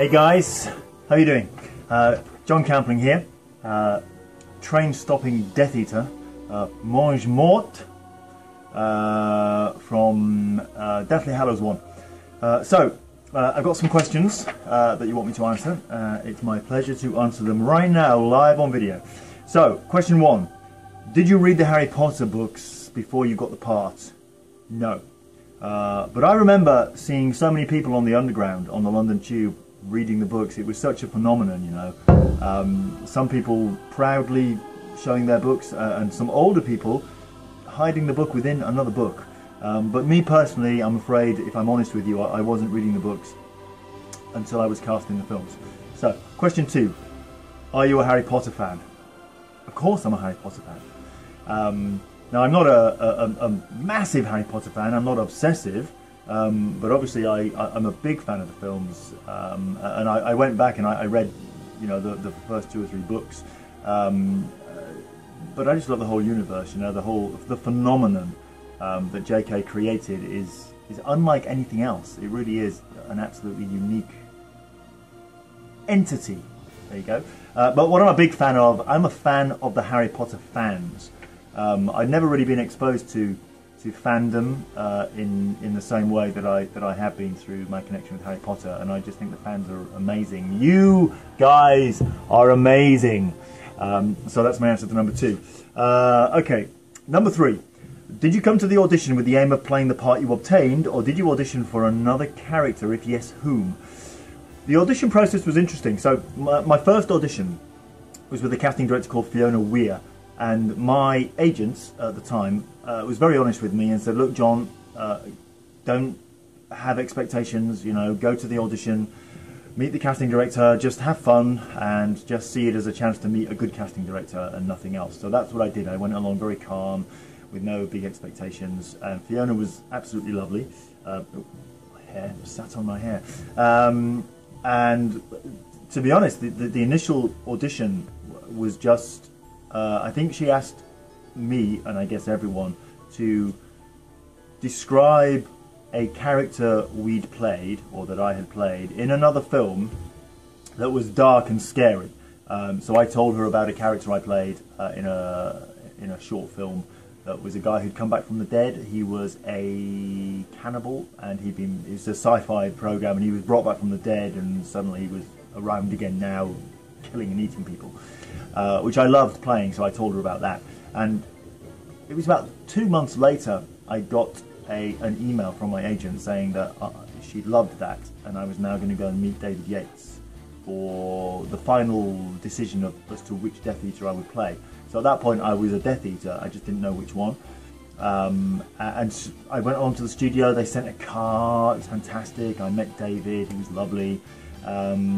Hey guys, how you doing? Jon Campling here, train-stopping Death Eater, Mangemort, from Deathly Hallows 1. I've got some questions that you want me to answer. It's my pleasure to answer them right now, live on video. So, question 1. Did you read the Harry Potter books before you got the part? No. But I remember seeing so many people on the Underground, on the London Tube, reading the books. It was such a phenomenon, you know. Some people proudly showing their books, and some older people hiding the book within another book. But me personally, I'm afraid, if I'm honest with you, I wasn't reading the books until I was cast in the films. So, question 2. Are you a Harry Potter fan? Of course I'm a Harry Potter fan. Now, I'm not a massive Harry Potter fan, I'm not obsessive, but obviously I'm a big fan of the films, and I went back and I read, you know, the first 2 or 3 books, but I just love the whole universe, you know, the phenomenon that JK created is unlike anything else. It really is an absolutely unique entity. There you go. But what I'm a big fan of, I'm a fan of the Harry Potter fans. I've never really been exposed to fandom in the same way that I have been through my connection with Harry Potter, and I just think the fans are amazing. You guys are amazing. So that's my answer to number 2. Okay, number 3. Did you come to the audition with the aim of playing the part you obtained, or did you audition for another character? If yes, whom? The audition process was interesting. So my first audition was with a casting director called Fiona Weir, and my agent at the time was very honest with me and said, look John, don't have expectations, you know, go to the audition, meet the casting director, just have fun and just see it as a chance to meet a good casting director and nothing else. So that's what I did. I went along very calm with no big expectations, and Fiona was absolutely lovely. My hair sat on my hair. And to be honest, the initial audition was just, I think she asked me, and I guess everyone, to describe a character we'd played, or that I had played, in another film that was dark and scary. So I told her about a character I played in a short film that was a guy who'd come back from the dead. He was a cannibal, and it was a sci-fi program, and he was brought back from the dead, and suddenly he was around again now, killing and eating people, which I loved playing, so I told her about that. And it was about 2 months later I got an email from my agent saying that she loved that, and I was now going to go and meet David Yates for the final decision as to which Death Eater I would play. So at that point I was a Death Eater, I just didn't know which one. And I went on to the studio, they sent a car, it was fantastic, I met David, he was lovely. Yeah,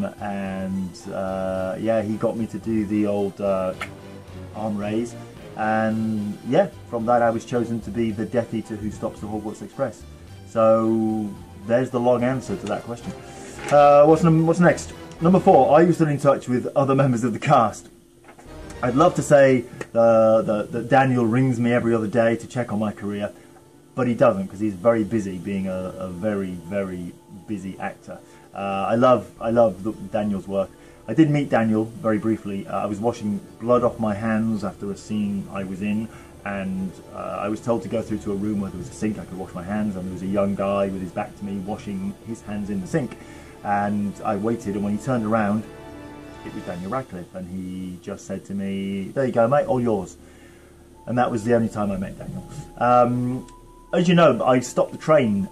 he got me to do the old arm raise, and yeah, from that I was chosen to be the Death Eater who stops the Hogwarts Express. So there's the long answer to that question. What's next? Number 4. Are you still in touch with other members of the cast? I'd love to say that Daniel rings me every other day to check on my career, but he doesn't, because he's very busy being a very, very busy actor. I love Daniel's work. I did meet Daniel very briefly. I was washing blood off my hands after a scene I was in, and I was told to go through to a room where there was a sink I could wash my hands, and there was a young guy with his back to me washing his hands in the sink. And I waited, and when he turned around, it was Daniel Radcliffe, and he just said to me, there you go mate, all yours. And that was the only time I met Daniel. As you know, I stopped the train,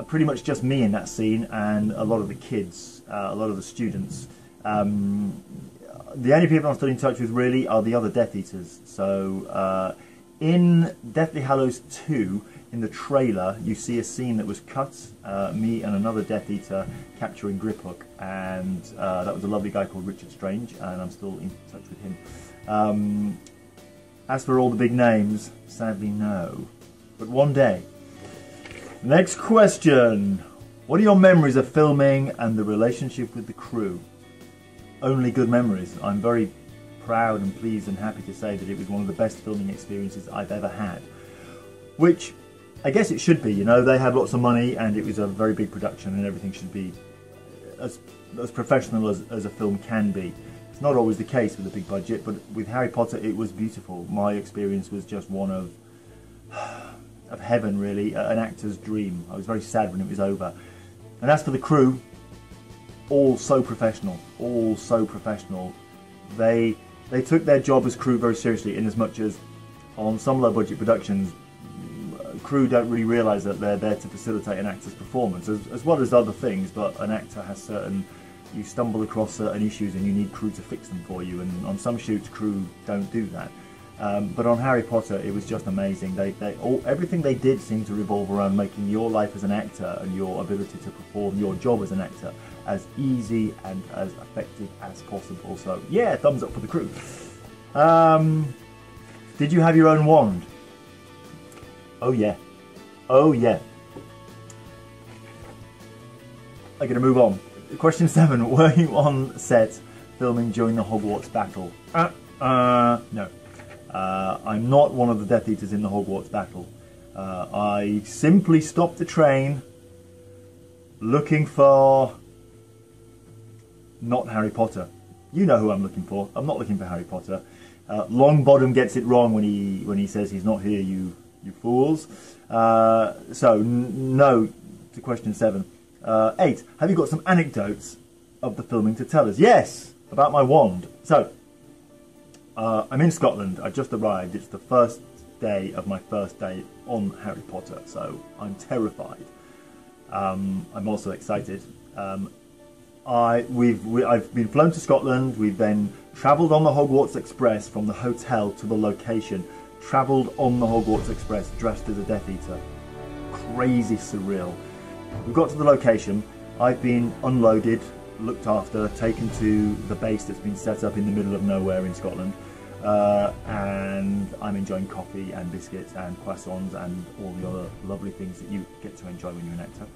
pretty much just me in that scene, and a lot of the kids, a lot of the students. The only people I'm still in touch with really are the other Death Eaters. So in Deathly Hallows 2, in the trailer, you see a scene that was cut, me and another Death Eater capturing Griphook, and that was a lovely guy called Richard Strange, and I'm still in touch with him. As for all the big names, sadly no, but one day. Next question. What are your memories of filming and the relationship with the crew? Only good memories. I'm very proud and pleased and happy to say that it was one of the best filming experiences I've ever had. Which I guess it should be, you know, they had lots of money and it was a very big production and everything should be as professional as a film can be. It's not always the case with a big budget, but with Harry Potter it was beautiful. My experience was just one of heaven, really, an actor's dream. I was very sad when it was over. And as for the crew, all so professional, all so professional. They took their job as crew very seriously, in as much as on some low budget productions, crew don't really realise that they're there to facilitate an actor's performance, as well as other things, but an actor has certain, you stumble across certain issues and you need crew to fix them for you, and on some shoots crew don't do that. But on Harry Potter it was just amazing. Everything they did seemed to revolve around making your life as an actor and your ability to perform your job as an actor as easy and as effective as possible. So yeah, thumbs up for the crew. Did you have your own wand? Oh yeah. Oh yeah. I'm going to move on. Question 7. Were you on set filming during the Hogwarts battle? No. I'm not one of the Death Eaters in the Hogwarts battle. I simply stopped the train looking for... not Harry Potter. You know who I'm looking for. I'm not looking for Harry Potter. Longbottom gets it wrong when he says he's not here, you fools. So no to question 7. 8. Have you got some anecdotes of the filming to tell us? Yes, about my wand. So I'm in Scotland. I just arrived. It's the first day of my first day on Harry Potter, so I'm terrified. I'm also excited. I've been flown to Scotland. We've then travelled on the Hogwarts Express from the hotel to the location. Travelled on the Hogwarts Express dressed as a Death Eater. Crazy surreal. We got to the location. I've been unloaded, looked after, taken to the base that's been set up in the middle of nowhere in Scotland, and I'm enjoying coffee and biscuits and croissants and all the other lovely things that you get to enjoy when you're an actor.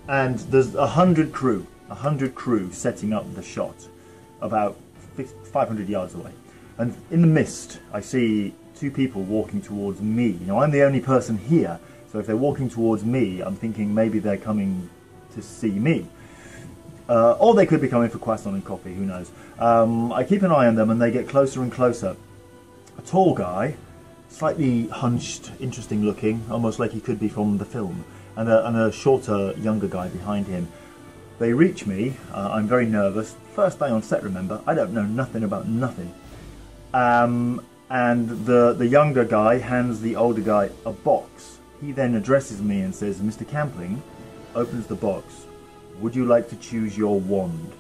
And there's 100 crew setting up the shot about 500 yards away, and in the mist I see 2 people walking towards me. Now I'm the only person here, so if they're walking towards me, I'm thinking maybe they're coming to see me. Or they could be coming for croissant and coffee, who knows. I keep an eye on them and they get closer and closer. A tall guy, slightly hunched, interesting looking, almost like he could be from the film, and a shorter, younger guy behind him. They reach me. I'm very nervous. First day on set, remember. I don't know nothing about nothing. And the younger guy hands the older guy a box. He then addresses me and says, "Mr. Campling," opens the box, "would you like to choose your wand?"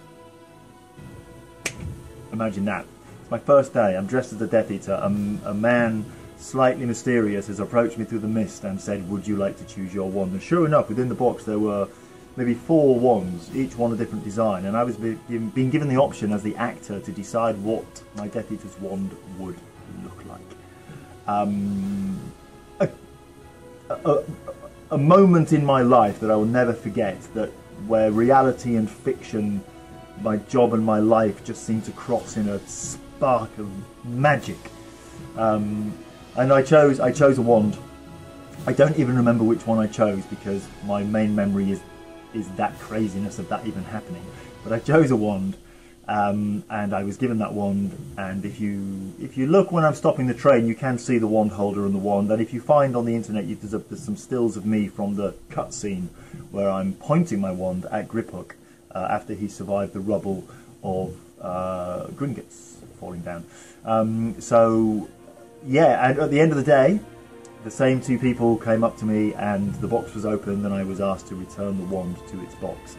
Imagine that. It's my first day. I'm dressed as a Death Eater. A man slightly mysterious has approached me through the mist and said, "Would you like to choose your wand?" And sure enough, within the box there were maybe 4 wands, each one a different design, and I was being given the option as the actor to decide what my Death Eater's wand would look like. A moment in my life that I will never forget, that where reality and fiction, my job and my life just seemed to cross in a spark of magic. And I chose a wand. I don't even remember which one I chose because my main memory is that craziness of that even happening. But I chose a wand, and I was given that wand. And if you look when I'm stopping the train, you can see the wand holder and the wand. And if you find on the internet, there's some stills of me from the cutscene where I'm pointing my wand at Griphook after he survived the rubble of Gringotts falling down. So yeah, and at the end of the day, the same 2 people came up to me and the box was opened and I was asked to return the wand to its box.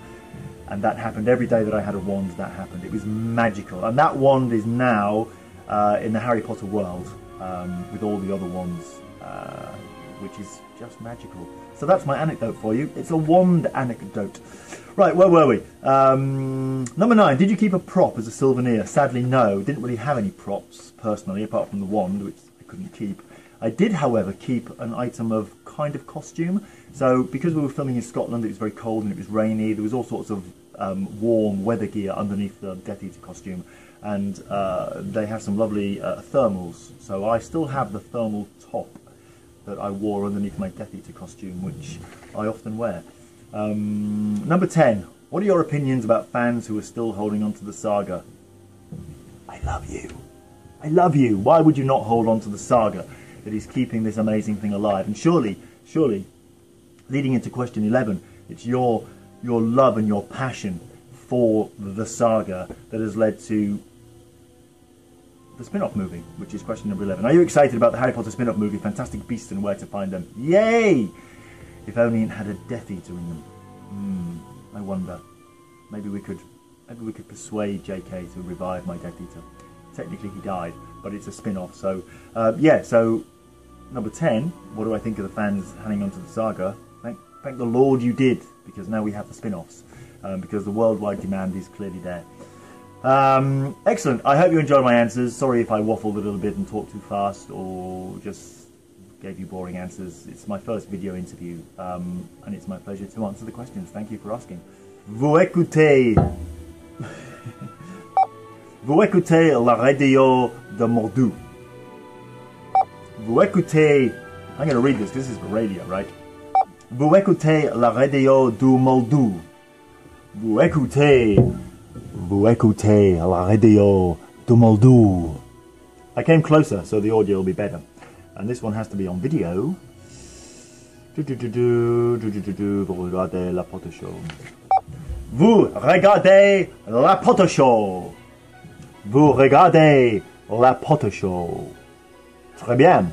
And that happened every day that I had a wand. That happened. It was magical. And that wand is now in the Harry Potter world with all the other wands, which is just magical. So that's my anecdote for you. It's a wand anecdote. Right, where were we? Number 9. Did you keep a prop as a souvenir? Sadly, no. Didn't really have any props personally, apart from the wand, which I couldn't keep. I did, however, keep an item of kind of costume. So because we were filming in Scotland, it was very cold and it was rainy. There was all sorts of warm weather gear underneath the Death Eater costume, and they have some lovely thermals. So I still have the thermal top that I wore underneath my Death Eater costume, which I often wear. Number 10. What are your opinions about fans who are still holding on to the saga? I love you. I love you. Why would you not hold on to the saga that is keeping this amazing thing alive? And surely, leading into question 11, it's your love and your passion for the saga that has led to the spin-off movie, which is question number 11. Are you excited about the Harry Potter spin-off movie, Fantastic Beasts and Where to Find Them? Yay! If only it had a Death Eater in them. I wonder. Maybe we could persuade JK to revive my Death Eater. Technically he died, but it's a spin-off. So yeah. So number 10. What do I think of the fans hanging on to the saga? Thank the Lord you did, because now we have the spin-offs. Because the worldwide demand is clearly there. Excellent. I hope you enjoyed my answers. Sorry if I waffled a little bit and talked too fast or just gave you boring answers. It's my first video interview and it's my pleasure to answer the questions. Thank you for asking. Vous écoutez la radio de Mordu. Vous écoutez, I'm going to read this because this is for radio, right? Vous écoutez la radio du Mordu. Vous écoutez la radio du Mordu. I came closer, so the audio will be better. And this one has to be on video. Vous regardez la PotterShow. Vous regardez la PotterShow. Vous regardez la PotterShow. Très bien.